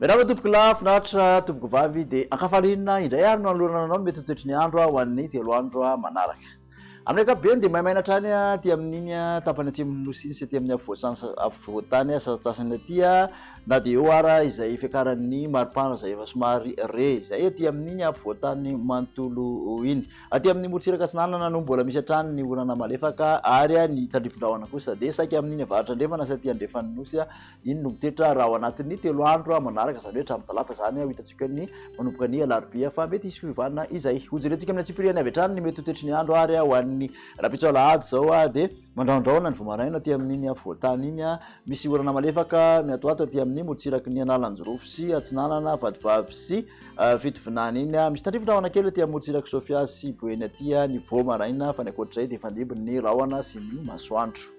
Merhaba tompoko lafinaritra tompoko vavy dia ankafarinina indray ary no anoloana anao mety toetry ny andro ho an'ny 3 andro manaraka. Amin'ny ankapobeny dia maimaina hatrany aty amin'iny tapany atsimon'ny nosy iny sy aty amin'ny afovoantany sasasasany aty na dia eo ara izay fiakaran'ny maripana izay efa somary re izay aty amin'iny afovoantany manontolo iny. Aty amin'ny morotsiraka Atsinanana no mbola misy hatrany ny orana malefaka ary ny tandrifon-drahona kosa dia saika amin'iny avaratra andrefana sy aty andrefan'ny nosy iny no mitoetra raha ao anatin'ny 3 andro manaraka izany hoe hatramin'ny talata izany ho hitantsika ny manomboka ny alarobia fa mety hisy fiovaana izay. Hojerentsika amin'ny atsipiriany avy hatrany ny mety toetry ny andro ary ho an'ny rapitso alahady zao dia mandraondraona ny vomaraina aty amin'iny afovoantany iny misy orana malefaka miatoato aty amin'ny morotsiraky ny Analanjorofo sy Atsinanana Vadivavy sy Fitovinany iny misy tandrifon-drahona kely aty amin'ny morotsiraky Sofia sy Boeny aty ny vomaraina fa ny ankoatr'izay dia fandimby ny rahona sy ny masoandro.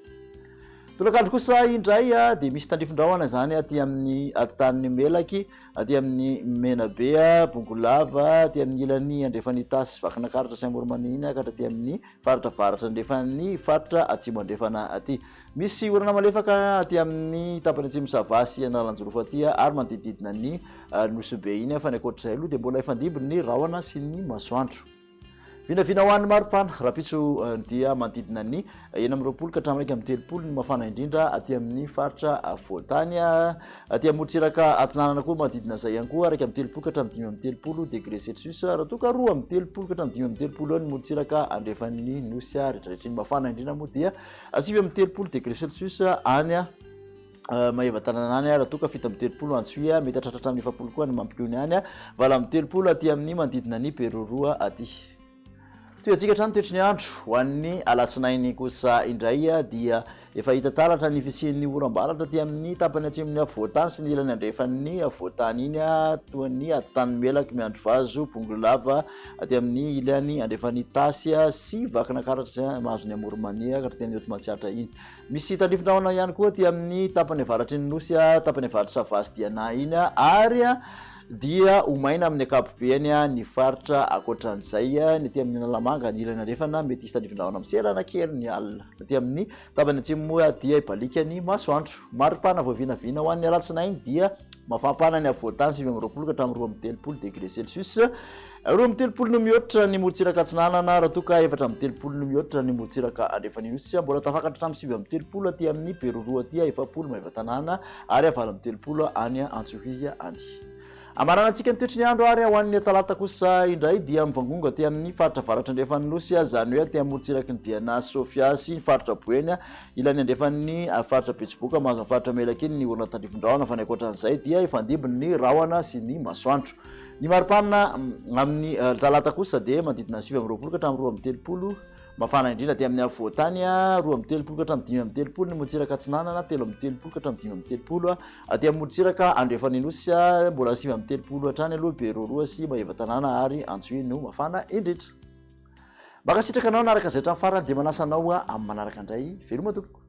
Tolakandro kosa indray dia misy tandrifon-drahona zany aty amin'ny atitan'ny Melaky, aty amin'ny Menabe, Bongolava, aty amin'ny ilany andrefan'ny Tasy Vakinakaratra sy Amoromanina iny ka aty amin'ny faritra varatra andrefan'ny faritra atsimo andrefana aty. Misy orana malefaka aty amin'ny tapany atsimo Savasy Analanjorofo aty ary manodididina ny Nosy Be iny fa ny ankoatr'izay aloha dia mbola ifandimby ny rahona sy ny masoandro. Vinavina ho an'ny maripana rapitso dia manodidina ny 20 ka hatramin'ny 30 ny mafana indrindra aty amin'ny faritra afovoantany. Aty amin'ny morotsiraka Atsinanana koa manodidina izay ihany koa araka amin'ny 30 ka hatramin'ny 30 degré celsius raha toa ka 2 amin'ny 30 ka hatramin'ny 30 ny morotsiraka andrefan'ny nosy rehetrarehetra ny mafana indrindra moa dia 9 amin'ny 30 degré celsius any maeva tanàna any raha toa ka 7 amin'ny 30 antsoy mety hatratra hatramin'ny 70 koa ny mampikony any 9 amin'ny 30 aty amin'ny manodidina ny Peroroa aty. Toeantsika hatrany toetry ny andro ho an'ny alatsinainy kosa indray dia efa hita taratra ny fisian'ny oram-baratra aty amin'ny tapany atsimon'ny afovoantany sy ny ilany andrefan'ny afovoantany iny toa ny atitan'ny Melaky, Miandrovazo, Bongolava, aty amin'ny ilany andrefan'ny Tasy sy Vakinakaratra izay mahazo ny Amoromania ka hatraty amin'ny Otomantsiatra iny. Misy tandrifon-drahona ihany koa aty amin'ny tapany avaratry ny nosy, tapany avaratry Savasy Diana iny ary dia omaina amin'ny ankapobeny ny faritra akoatran'izay ny aty amin'ny Analamanga ny ilany andrefana mety hisy tandrifon-drahona amin'ny serana kely ny alina. Aty amin'ny tapany atsimo moa dia ibalika ny masoandro. Maripana voavinavina ho an'ny alatsinainy dia mafampana ny afovoantany 20 ka hatramin'ny 2 amin'ny 30 degré celsius. 2 amin'ny 30 no mihoatra ny morotsiraka Atsinanana raha toa ka 4 amin'ny 30 no mihoatra ny morotsiraka andrefan'ny nosy mbola tafakatra hatramin'ny 7 amin'ny 30 aty amin'ny Peroroa aty 70 maeva tanàna ary 9 amin'ny 30 any Antsohihy any. Amaranantsika ny toetry ny andro ary ho an'ny talata kosa indray dia mivangongo aty amin'ny faritra varatra andrefan'ny nosy izany hoe aty amin'ny morotsiraky ny Diana Sofia sy ny faritra Boeny ilany andrefan'ny faritra Betsiboka mahazo ny faritra Melaky iny ny orana tandrifon-drahona fa ny ankoatran'izay dia ifandimby ny rahona sy ny masoandro. Ny maripana amin'ny talata kosa dia manodidina 7 amin'ny 20 ka hatramin'ny 2 amin'ny 30 mafana indrindra aty amin'ny afovoantany 2 amin'ny 30 ka hatramin'ny 5 amin'ny 30 ny morotsiraka Atsinanana 3 amin'ny 30 ka hatramin'ny 5 amin'ny 30 aty amin'ny morotsiraka andrefan'ny nosy mbola 5 amin'ny 30 hatrany aloha Peroroa sy maeva tanàna ary Antsohihy no mafana indrindra. Makasitraka anao naraka izay hatramin'ny farany dia manasanao amin'ny manaraka indray veloma tompoko.